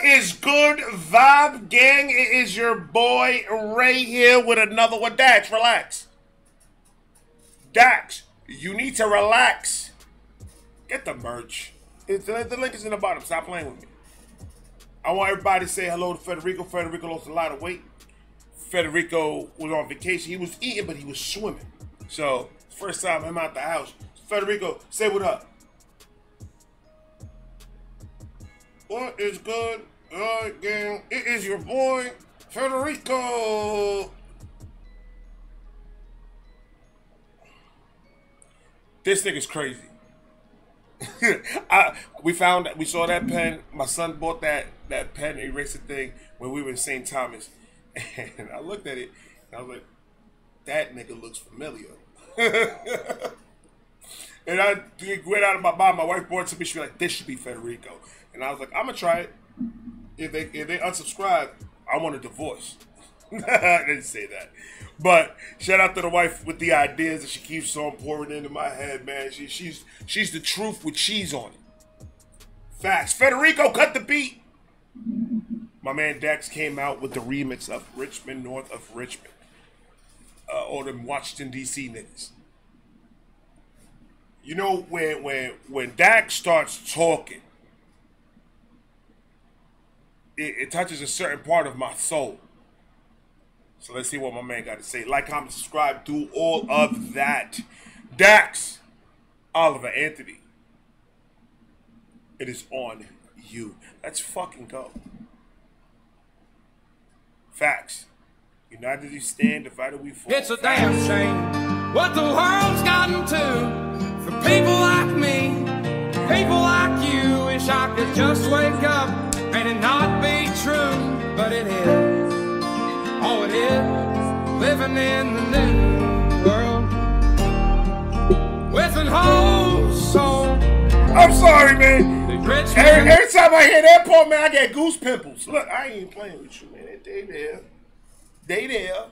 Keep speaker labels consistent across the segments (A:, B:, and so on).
A: What is good, Vibe Gang? It is your boy Ray here with another one. Dax, relax. Dax, you need to relax. Get the merch. The link is in the bottom. Stop playing with me. I want everybody to say hello to Federico. Federico lost a lot of weight. Federico was on vacation. He was eating, but he was swimming. So, first time him out the house. Federico, say what up. What is good, gang? It is your boy, Federico. This nigga's crazy. We saw that pen. My son bought that pen eraser thing when we were in St. Thomas. And I looked at it, and I was like, that nigga looks familiar. And I went out of my mind. My wife brought it to me. She was like, this should be Federico. And I was like, I'm going to try it. If they unsubscribe, I want a divorce. I didn't say that. But shout out to the wife with the ideas that she keeps on pouring into my head, man. She's the truth with cheese on it. Facts. Federico, cut the beat. My man Dax came out with the remix of Richmond, North of Richmond. Or them Washington, D.C. niggas. You know, when Dax starts talking, it touches a certain part of my soul. So let's see what my man got to say. Like, comment, subscribe, do all of that. Dax, Oliver Anthony, it is on you. Let's fucking go. Facts. United we stand, divided we fall.
B: It's a damn shame what the world's gotten to. For people like me, people like you. Wish I could just wake up and it not be true, but it is. Oh, it is. Living in the new world with an whole soul.
A: I'm sorry, man. Every time I hear that part, man, I get goose pimples. Look, I ain't playing with you, man. They there. They there.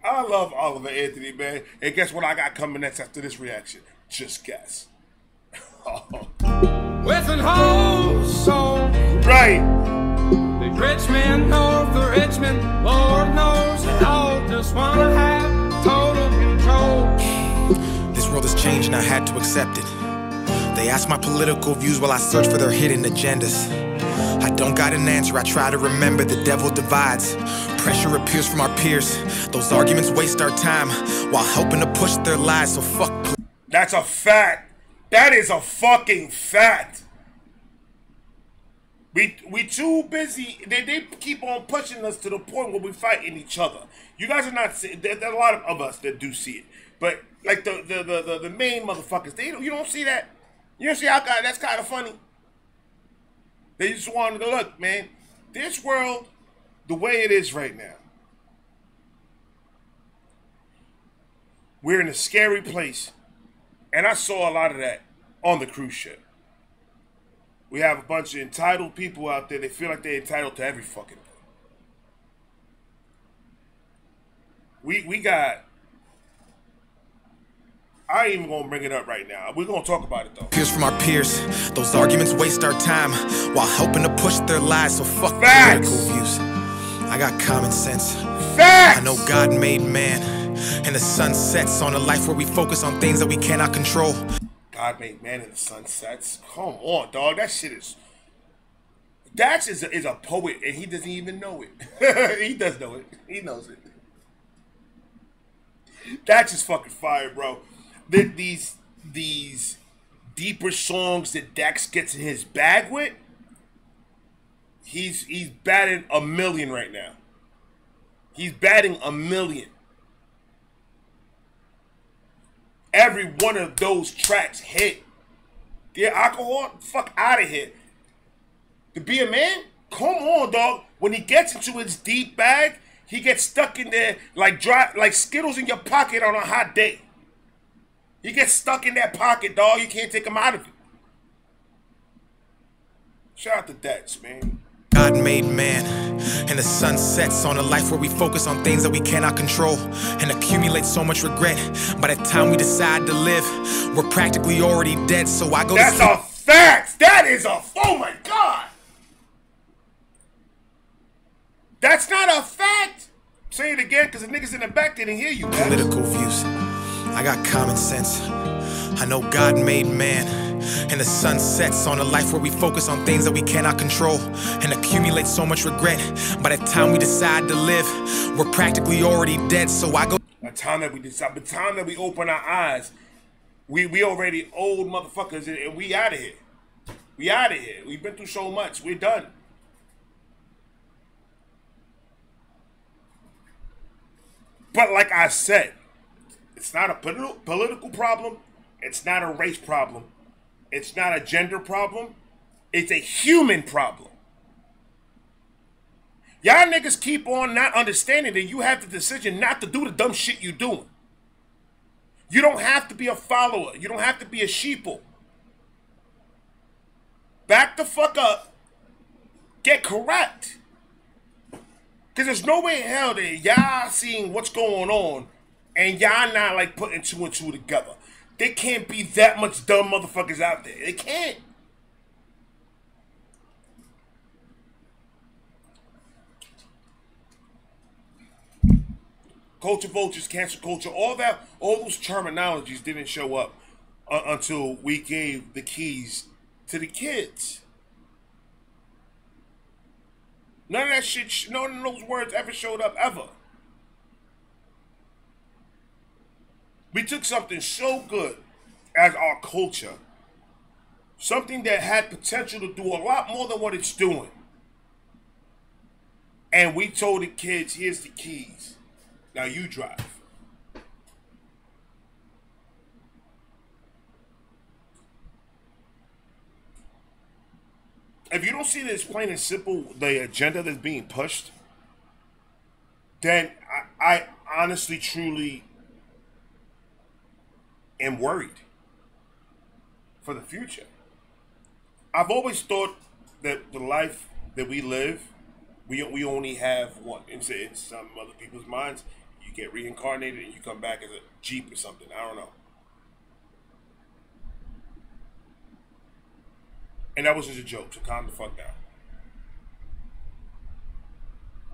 A: I love Oliver Anthony, man. And guess what I got coming next after this reaction? Just guess.
B: With an whole soul.
A: Right.
B: The Richmond, North of Richmond, Lord knows they all just wanna have total control.
C: This world has changed and I had to accept it. They ask my political views while I search for their hidden agendas. I don't got an answer, I try to remember the devil divides. Pressure appears from our peers. Those arguments waste our time while helping to push their lies, so fuck.
A: That's a fact. That is a fucking fact. We too busy. They keep on pushing us to the point where we're fighting each other. You guys are not seeing. There's a lot of us that do see it, but like the main motherfuckers, you don't see that. You don't see how that's kind of funny. They just wanted to look, man. This world, the way it is right now, we're in a scary place, and I saw a lot of that on the cruise ship. We have a bunch of entitled people out there. They feel like they're entitled to every fucking thing. We got... I ain't even gonna bring it up right now. We're gonna talk about it though.
C: Peers from our peers. Those arguments waste our time while helping to push their lies, so fuck
A: Facts.
C: Political views. I got common sense.
A: Facts.
C: I know God made man, and the sun sets on a life where we focus on things that we cannot control.
A: God made man and the sun sets. Come on, dog. That shit is... Dax is a poet, and he doesn't even know it. He does know it. He knows it. Dax is fucking fire, bro. These deeper songs that Dax gets in his bag with, he's batting a million right now. He's batting a million. Every one of those tracks hit. Get alcohol, fuck out of here. To be a man, come on, dog. When he gets into his deep bag, he gets stuck in there like Skittles in your pocket on a hot day. He gets stuck in that pocket, dog. You can't take him out of it. Shout out to Dax, man.
C: God made man, and the sun sets on a life where we focus on things that we cannot control and accumulate so much regret. By the time we decide to live, we're practically already dead, so I go
A: That's
C: to
A: a Facts. That is a, oh my God. That's not a fact. Say it again, because the niggas in the back didn't hear you, man.
C: Political views. I got common sense. I know God made man, and the sun sets on a life where we focus on things that we cannot control and accumulate so much regret. By the time we decide to live, we're practically already dead. So I go.
A: By the time that we decide, by the time that we open our eyes, we already old motherfuckers, and we out of here. We out of here. We've been through so much. We're done. But like I said, it's not a political problem. It's not a race problem. It's not a gender problem. It's a human problem. Y'all niggas keep on not understanding that you have the decision not to do the dumb shit you doing. You don't have to be a follower. You don't have to be a sheeple. Back the fuck up. Get correct. Because there's no way in hell that y'all seeing what's going on and y'all not like putting two and two together. There can't be that much dumb motherfuckers out there. They can't. Culture vultures, cancel culture, all that, all those terminologies didn't show up until we gave the keys to the kids. None of that shit, none of those words ever showed up, ever. We took something so good as our culture, something that had potential to do a lot more than what it's doing. And we told the kids, here's the keys. Now you drive. If you don't see this plain and simple, the agenda that's being pushed, then I honestly, truly am worried for the future. I've always thought that the life that we live, we only have one. In some other people's minds, you get reincarnated and you come back as a Jeep or something. I don't know. And that was just a joke, so calm the fuck down.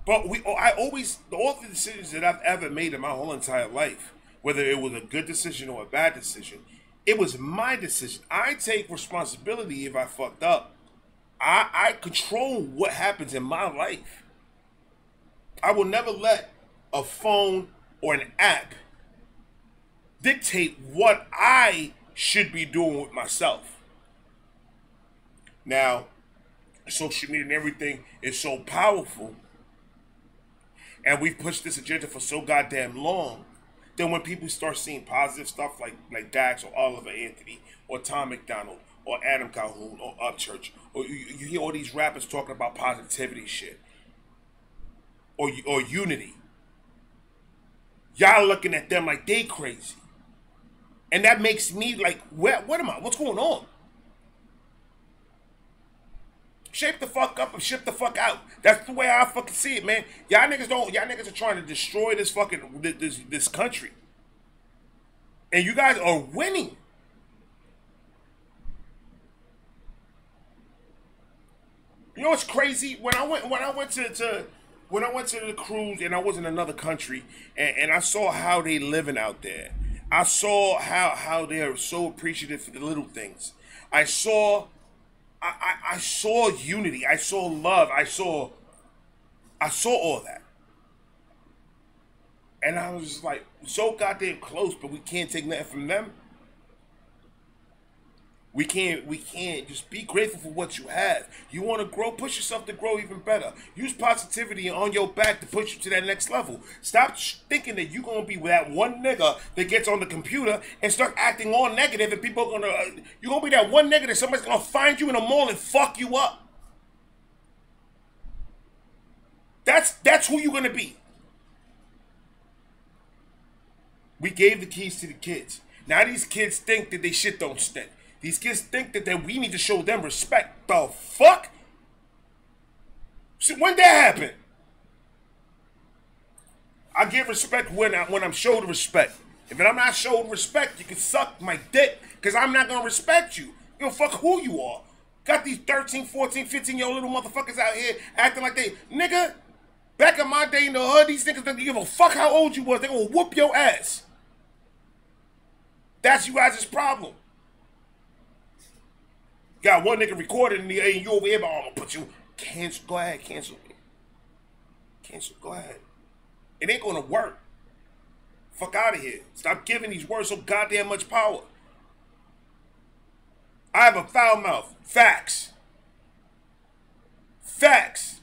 A: But all the decisions that I've ever made in my whole entire life, whether it was a good decision or a bad decision, it was my decision. I take responsibility if I fucked up. I control what happens in my life. I will never let a phone or an app dictate what I should be doing with myself. Now, social media and everything is so powerful, and we've pushed this agenda for so goddamn long, then when people start seeing positive stuff like Dax or Oliver Anthony or Tom McDonald or Adam Calhoun or Upchurch, or you hear all these rappers talking about positivity shit or unity, y'all looking at them like they crazy. And that makes me like, what am I? What's going on? Shape the fuck up and ship the fuck out. That's the way I fucking see it, man. Y'all niggas are trying to destroy this fucking, this country. And you guys are winning. You know what's crazy? When I went to the cruise and I was in another country and I saw how they living out there. I saw how they're so appreciative for the little things. I saw unity. I saw love. I saw all that. And I was just like, so goddamn close, but we can't take nothing from them. We can't just be grateful for what you have. You want to grow, push yourself to grow even better. Use positivity on your back to push you to that next level. Stop thinking that you're going to be that one nigga that gets on the computer and start acting all negative and people are going to, you're going to be that one nigga that somebody's going to find you in a mall and fuck you up. That's who you're going to be. We gave the keys to the kids. Now these kids think that they shit don't stink. These kids think that we need to show them respect. The fuck? So when that happened? I give respect when I'm showed respect. If I'm not showed respect, you can suck my dick because I'm not going to respect you. You don't fuck who you are. Got these 13, 14, 15-year-old little motherfuckers out here acting like they, nigga, back in my day in the hood, these niggas didn't give a fuck how old you was. They gonna whoop your ass. That's you guys' problem. Got one nigga recorded in the A and you over here, but I'm gonna put you, cancel, go ahead, cancel me. Cancel, go ahead. It ain't gonna work. Fuck out of here. Stop giving these words so goddamn much power. I have a foul mouth. Facts. Facts.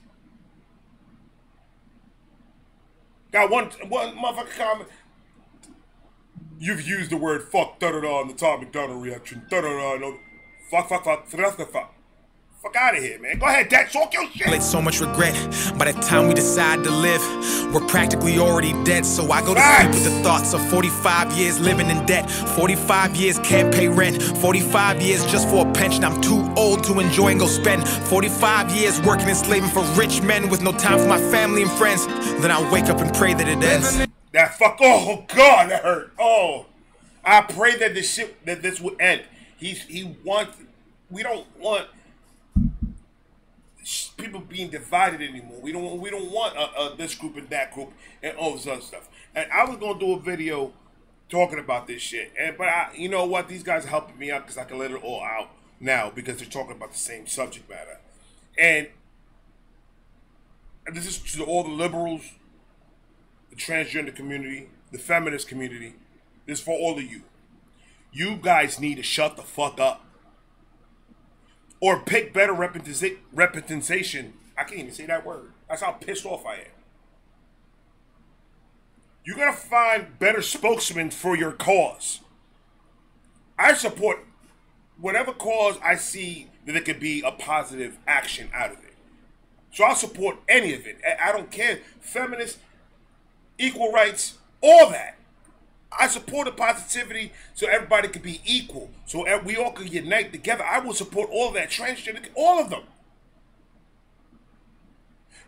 A: Got one motherfucker comment. You've used the word fuck da-da-da in the Tom McDonald reaction. Da-da-da. No. Fuck. Fuck out of here, man. Go ahead, Dad. Talk your shit.
C: So much regret. By the time we decide to live, we're practically already dead. So I go to sleep with the thoughts of 45 years living in debt. 45 years can't pay rent. 45 years just for a pension. I'm too old to enjoy and go spend. 45 years working and slaving for rich men with no time for my family and friends. Then I wake up and pray that it ends.
A: That fuck. Oh God, that hurt. Oh, I pray that this would end. He wants. We don't want people being divided anymore. We don't want this group and that group and all this other stuff. And I was gonna do a video talking about this shit, but you know what? These guys are helping me out because I can let it all out now because they're talking about the same subject matter. And this is to all the liberals, the transgender community, the feminist community. This is for all of you. You guys need to shut the fuck up. Or pick better representation. I can't even say that word. That's how pissed off I am. You're going to find better spokesmen for your cause. I support whatever cause I see that there could be a positive action out of it. So I'll support any of it. I don't care. Feminists, equal rights, all that. I support the positivity so everybody can be equal. So we all can unite together. I will support all of that. Transgender, all of them.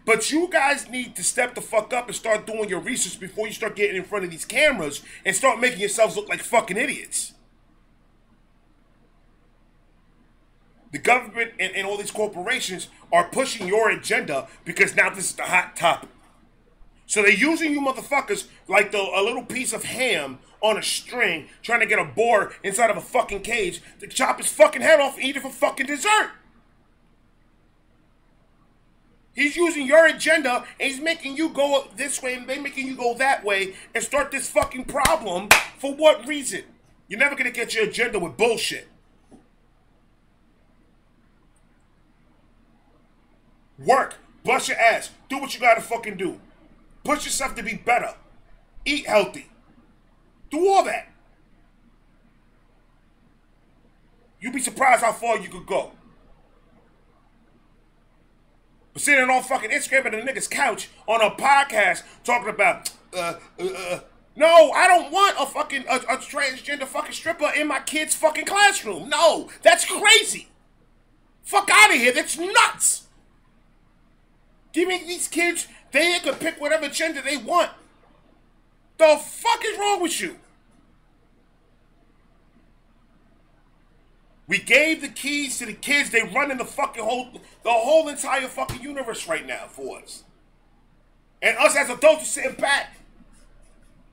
A: But you guys need to step the fuck up and start doing your research before you start getting in front of these cameras and start making yourselves look like fucking idiots. The government and all these corporations are pushing your agenda because now this is the hot topic. So they're using you motherfuckers like a little piece of ham on a string trying to get a boar inside of a fucking cage to chop his fucking head off and eat it for fucking dessert. He's using your agenda and he's making you go this way and they're making you go that way and start this fucking problem. For what reason? You're never going to get your agenda with bullshit. Work. Bust your ass. Do what you got to fucking do. Push yourself to be better. Eat healthy. Do all that. You'd be surprised how far you could go. But sitting on fucking Instagram at a nigga's couch on a podcast talking about, no, I don't want a transgender fucking stripper in my kid's fucking classroom. No, that's crazy. Fuck out of here. That's nuts. Give me these kids. They can pick whatever gender they want. The fuck is wrong with you? We gave the keys to the kids. They running the whole entire fucking universe right now for us. And us as adults are sitting back.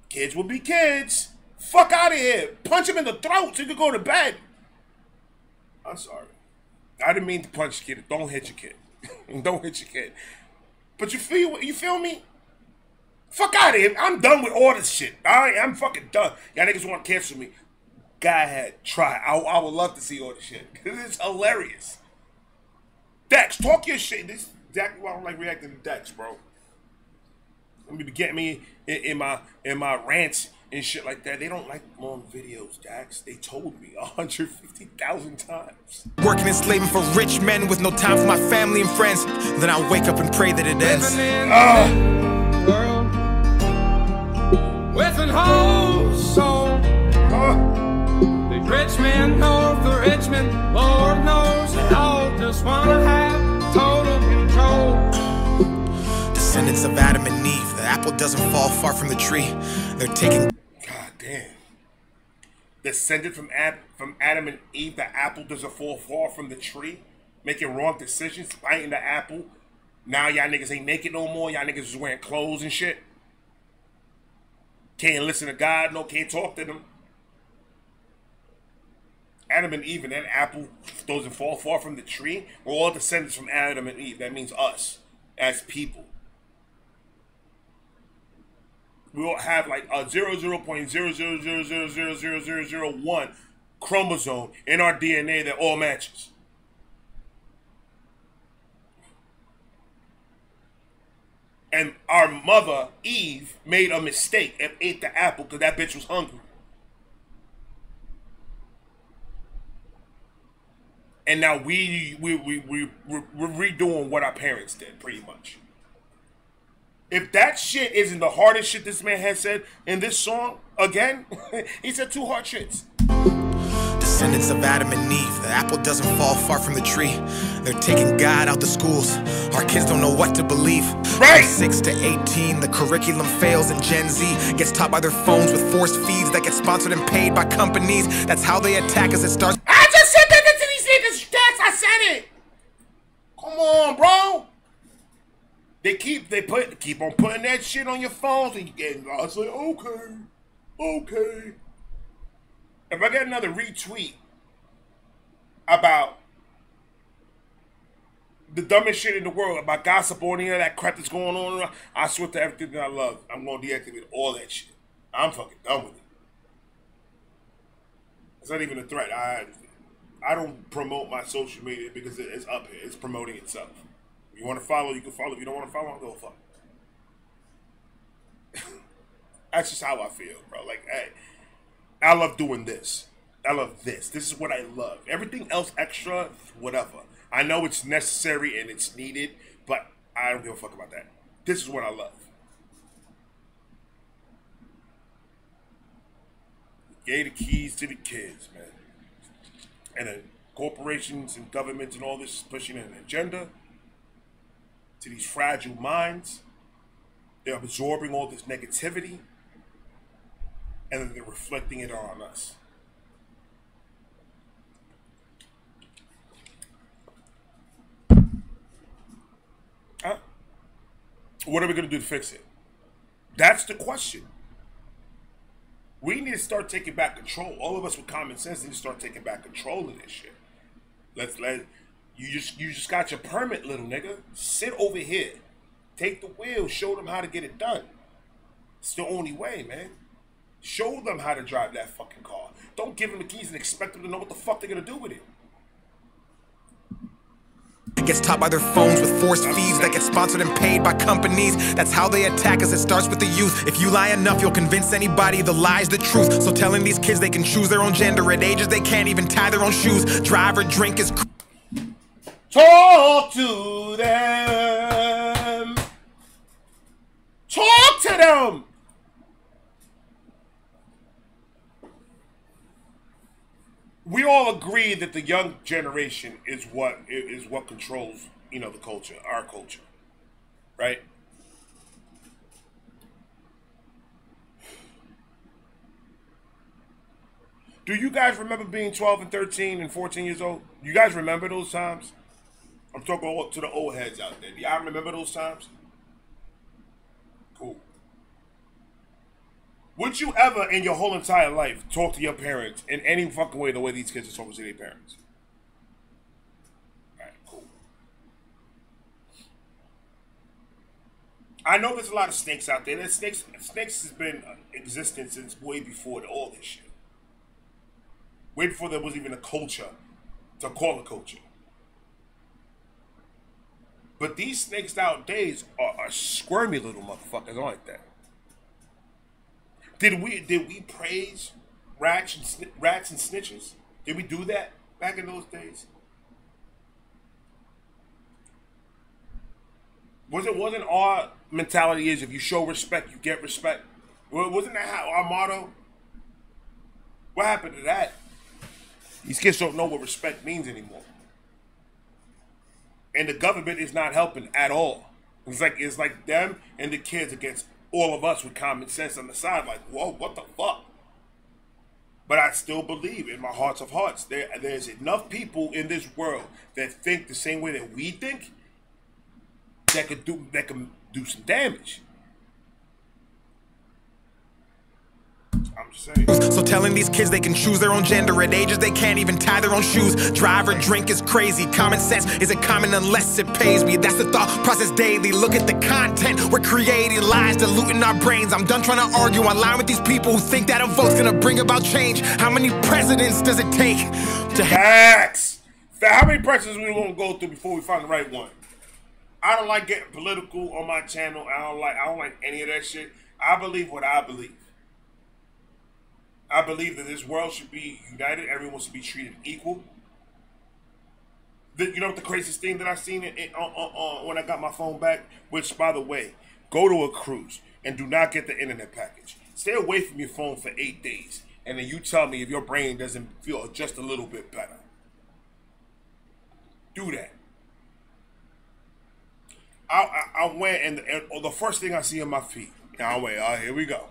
A: Kids will be kids. Fuck out of here. Punch him in the throat so you can go to bed. I'm sorry. I didn't mean to punch your kid. Don't hit your kid. Don't hit your kid. But you feel me? Fuck out of here. I'm done with all this shit. I'm fucking done. Y'all niggas want to cancel me. Go ahead. Try. I would love to see all this shit. Because it's hilarious. Dex, talk your shit. This is exactly why I don't like reacting to Dex, bro. Let me get me in my rants and shit like that. They don't like long videos, Dax. They told me 150,000 times.
C: Working and slaving for rich men with no time for my family and friends. Then I wake up and pray that it ends.
B: World with an whole soul. The rich men know the Richmond, Lord knows they all just wanna have total control.
C: Descendants of Adam and Eve, the apple doesn't fall far from the tree. They're taking.
A: God damn. descended from Adam and Eve, the apple doesn't fall far from the tree, making wrong decisions, biting the apple. Now y'all niggas ain't naked no more. Y'all niggas is wearing clothes and shit. Can't listen to God, no, can't talk to them. Adam and Eve and that apple doesn't fall far from the tree. We're all descendants from Adam and Eve. That means us as people. We all have like a 0.0000000001 chromosome in our DNA that all matches. And our mother, Eve, made a mistake and ate the apple because that bitch was hungry. And now we're redoing what our parents did, pretty much. If that shit isn't the hardest shit this man has said in this song, again, he said 2 hard shits.
C: Descendants of Adam and Eve, the apple doesn't fall far from the tree. They're taking God out the schools. Our kids don't know what to believe.
A: Right.
C: From 6 to 18, the curriculum fails, and Gen Z gets taught by their phones with forced feeds that get sponsored and paid by companies. That's how they attack us. It starts.
A: I just said that to these niggas. I said it. Come on, bro. They keep on putting that shit on your phones, and you get. I was like, okay. If I get another retweet about the dumbest shit in the world, about gossip or any of that crap that's going on, I swear to everything that I love, I'm going to deactivate all that shit. I'm fucking done with it. It's not even a threat. I don't promote my social media because it's up here. It's promoting itself. If you want to follow, you can follow. If you don't want to follow, I'll go fuck. That's just how I feel, bro. Like, hey, I love doing this. I love this. This is what I love. Everything else extra, whatever. I know it's necessary and it's needed, but I don't give a fuck about that. This is what I love. Gave the keys to the kids, man. And then corporations and governments and all this is pushing an agenda to these fragile minds. They're absorbing all this negativity, and then they're reflecting it on us. What are we going to do to fix it? That's the question. We need to start taking back control. All of us with common sense need to start taking back control of this shit. You just got your permit, little nigga. Sit over here. Take the wheel. Show them how to get it done. It's the only way, man. Show them how to drive that fucking car. Don't give them the keys and expect them to know what the fuck they're gonna do with it.
C: Gets taught by their phones with forced feeds that get sponsored and paid by companies. That's how they attack us. It starts with the youth. If you lie enough, you'll convince anybody the lie's the truth. So telling these kids they can choose their own gender at ages they can't even tie their own shoes. Drive or drink is.
A: Talk to them. Talk to them. We all agree that the young generation is what controls, the culture, our culture, right? Do you guys remember being 12 and 13 and 14 years old? You guys remember those times? I'm talking to the old heads out there. Do y'all remember those times? Cool. Would you ever, in your whole entire life, talk to your parents in any fucking way the way these kids are talking to their parents? Alright, cool. I know there's a lot of snakes out there. Snakes has been existent since way before all this shit. Way before there was even a culture to call a culture. But these snakes nowadays are squirmy little motherfuckers, aren't they? Did we praise rats and snitches? Did we do that back in those days? Wasn't our mentality is if you show respect, you get respect? Wasn't that how our motto? What happened to that? These kids don't know what respect means anymore. And the government is not helping at all. It's like them and the kids against all of us with common sense on the side. Like, whoa, what the fuck? But I still believe in my hearts of hearts there's enough people in this world that think the same way that we think that can do some damage. I'm just saying.
C: So telling these kids they can choose their own gender at ages they can't even tie their own shoes. Drive or drink is crazy. Common sense isn't common unless it pays me. That's the thought process daily. Look at the content we're creating, lies diluting our brains. I'm done trying to argue online with these people who think that a vote's gonna bring about change. How many presidents does it take to
A: Facts. How many presidents we gonna go through before we find the right one? I don't like getting political on my channel. I don't like any of that shit. I believe what I believe. I believe that this world should be united. Everyone should be treated equal. You know what the craziest thing that I seen when I got my phone back? Which, by the way, go to a cruise and do not get the internet package. Stay away from your phone for 8 days. And then you tell me if your brain doesn't feel just a little bit better. Do that. I went and the first thing I see on my feed. I went, oh, here we go.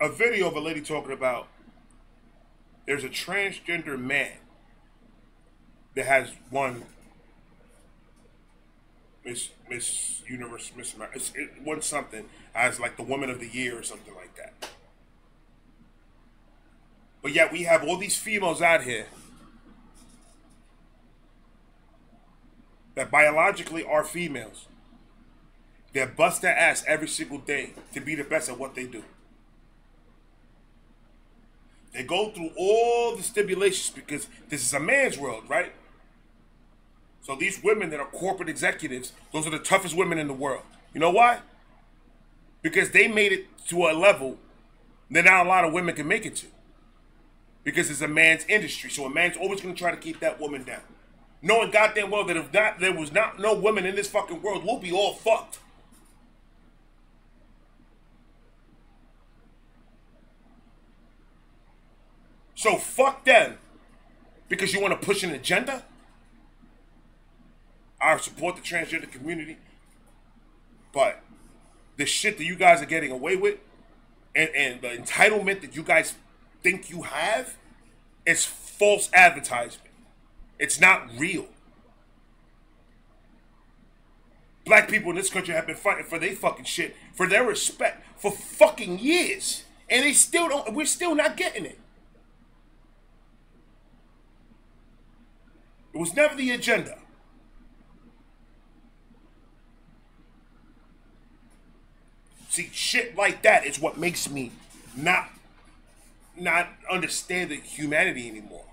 A: A video of a lady talking about there's a transgender man that has won Miss Universe, Miss America. It won something as like the Woman of the Year or something like that. But yet we have all these females out here that biologically are females. They bust their ass every single day to be the best at what they do. They go through all the stipulations because this is a man's world, right? So these women that are corporate executives, those are the toughest women in the world. You know why? Because they made it to a level that not a lot of women can make it to. Because it's a man's industry. So a man's always going to try to keep that woman down. Knowing goddamn well that if there was not no women in this fucking world, we'll be all fucked. So fuck them because you want to push an agenda. I support the transgender community, but the shit that you guys are getting away with and the entitlement that you guys think you have is false advertisement. It's not real. Black people in this country have been fighting for their fucking shit, for their respect for fucking years. And they still don't, we're still not getting it. It was never the agenda. See, shit like that is what makes me not understand the humanity anymore.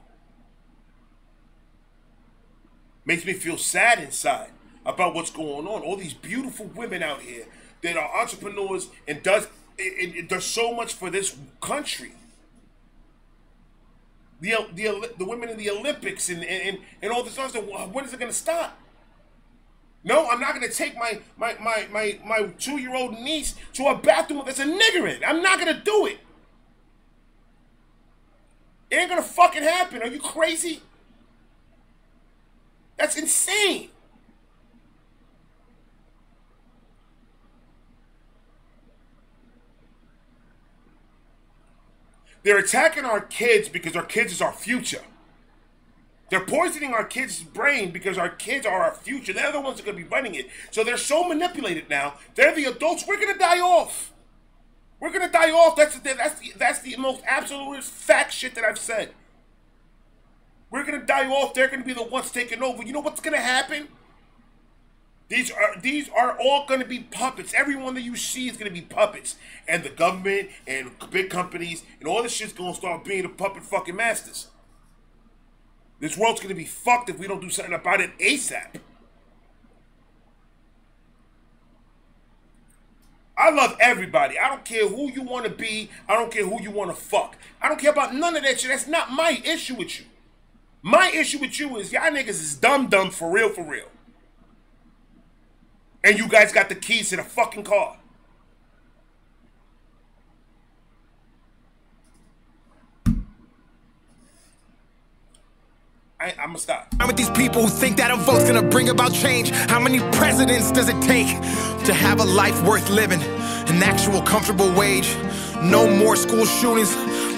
A: Makes me feel sad inside about what's going on. All these beautiful women out here that are entrepreneurs and does so much for this country. The women in the Olympics and all this other stuff. When is it going to stop? No, I'm not going to take my 2-year-old niece to a bathroom that's a nigger in. I'm not going to do it. It ain't going to fucking happen. Are you crazy? That's insane. They're attacking our kids because our kids is our future. They're poisoning our kids' brain because our kids are our future. They're the ones that are going to be running it. So they're so manipulated now. They're the adults. We're going to die off. We're going to die off. That's the most absolute fact shit that I've said. We're going to die off. They're going to be the ones taking over. You know what's going to happen? These are all going to be puppets. Everyone that you see is going to be puppets. And the government and big companies and all this shit's going to start being the puppet fucking masters. This world's going to be fucked if we don't do something about it ASAP. I love everybody. I don't care who you want to be. I don't care who you want to fuck. I don't care about none of that shit. That's not my issue with you. My issue with you is y'all niggas is dumb for real, for real. And you guys got the keys to the fucking car. I'm gonna stop.
C: I'm with these people who think that a vote's gonna bring about change. How many presidents does it take to have a life worth living? An actual comfortable wage. No more school shootings.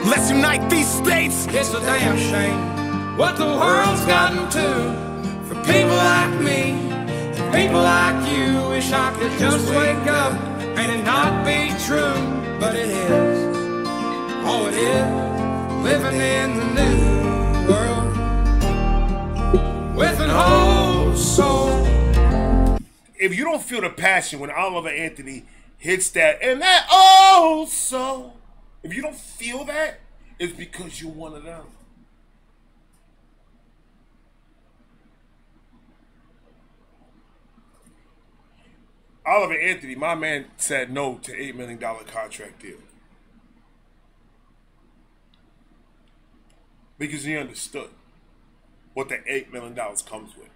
C: Let's unite these states.
B: It's a damn shame what the world's gotten to for people like me and people like you. Wish I could just wake up and it not be true, but it is. Oh, it is. Living in the new world with an whole soul.
A: If you don't feel the passion when Oliver Anthony hits that and that oh soul, if you don't feel that, it's because you're one of them. Oliver Anthony, my man, said no to $8 million contract deal. Because he understood what the $8 million comes with.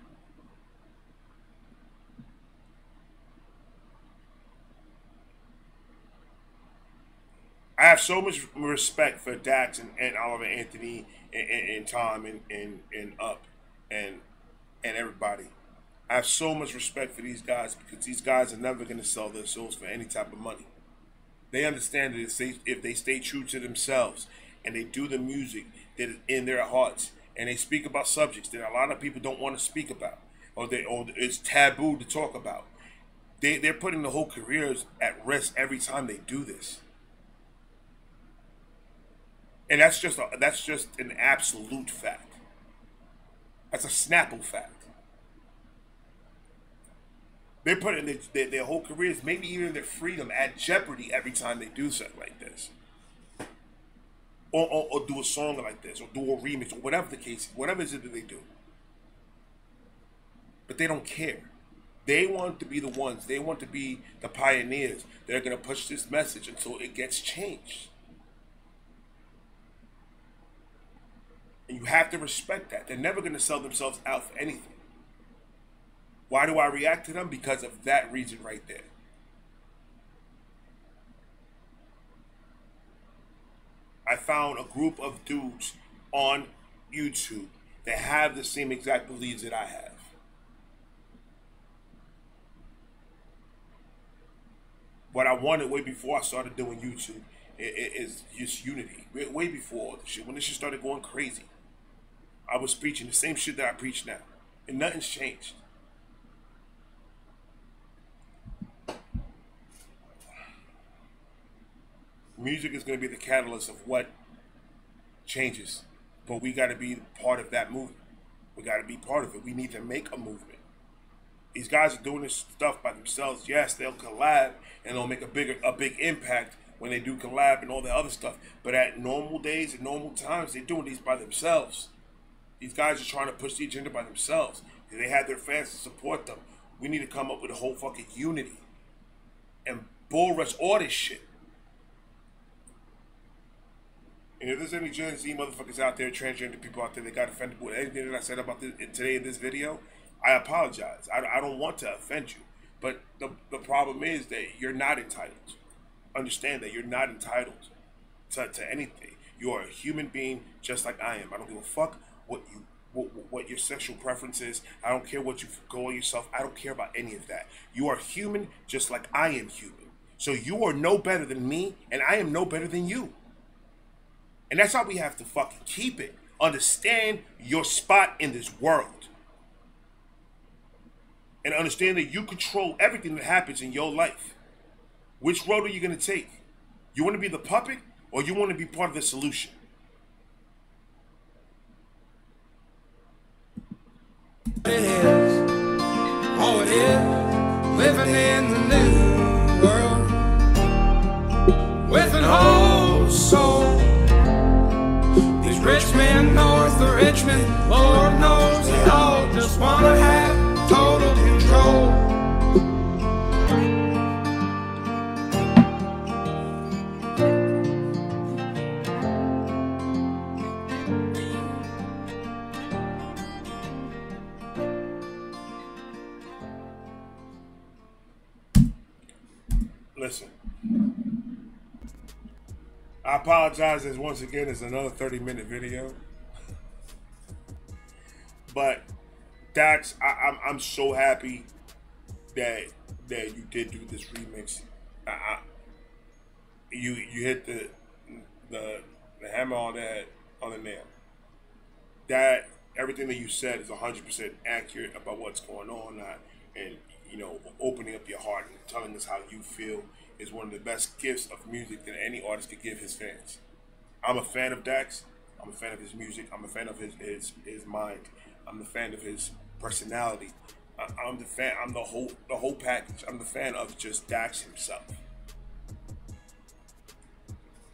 A: I have so much respect for Dax and Oliver Anthony and Tom and Up and everybody. I have so much respect for these guys because these guys are never going to sell their souls for any type of money. They understand that if they stay true to themselves and they do the music that is in their hearts and they speak about subjects that a lot of people don't want to speak about or it's taboo to talk about, they're putting the whole careers at risk every time they do this. And that's just an absolute fact. That's a Snapple fact. They're putting their whole careers, maybe even their freedom, at jeopardy every time they do something like this. Or do a song like this, or do a remix, or whatever the case, whatever it is that they do. But they don't care. They want to be the ones, they want to be the pioneers that are going to push this message until it gets changed. And you have to respect that. They're never going to sell themselves out for anything. Why do I react to them? Because of that reason right there. I found a group of dudes on YouTube that have the same exact beliefs that I have. What I wanted way before I started doing YouTube is just unity. Way before all this shit. When this shit started going crazy, I was preaching the same shit that I preach now. And nothing's changed. Music is going to be the catalyst of what changes. But we got to be part of that movement. We got to be part of it. We need to make a movement. These guys are doing this stuff by themselves. Yes, they'll collab and they'll make a big impact when they do collab and all that other stuff. But at normal days and normal times, they're doing these by themselves. These guys are trying to push the agenda by themselves. They have their fans to support them. We need to come up with a whole fucking unity and bull rush all this shit. And if there's any Gen Z motherfuckers out there, transgender people out there that got offended with anything that I said about this today in this video, I apologize. I don't want to offend you. But the problem is that you're not entitled. Understand that you're not entitled to anything. You are a human being just like I am. I don't give a fuck what your sexual preference is. I don't care what you call yourself. I don't care about any of that. You are human just like I am human. So you are no better than me, and I am no better than you. And that's how we have to fucking keep it. Understand your spot in this world. And understand that you control everything that happens in your life. Which road are you going to take? You want to be the puppet, or you want to be part of the solution?
B: It is. Oh, it is. Living in the new world with an whole soul. These rich men north of Richmond, Lord knows they all just want to have total control.
A: Listen, I apologize as once again it's another 30-minute video. But Dax, I'm so happy that you did do this remix. You hit the hammer on the nail. That everything that you said is 100% accurate about what's going on, and you know, opening up your heart and telling us how you feel is one of the best gifts of music that any artist could give his fans. I'm a fan of Dax. I'm a fan of his music. I'm a fan of his mind. I'm a fan of his personality. I'm the fan. I'm the whole package. I'm the fan of just Dax himself.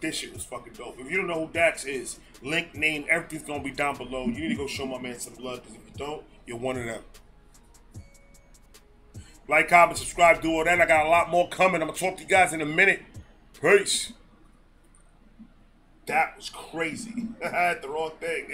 A: This shit was fucking dope. If you don't know who Dax is, link, name, everything's gonna be down below. You need to go show my man some love, because if you don't, you're one of them. Like, comment, subscribe, do all that. I got a lot more coming. I'm gonna talk to you guys in a minute. Peace. That was crazy. I had the wrong thing.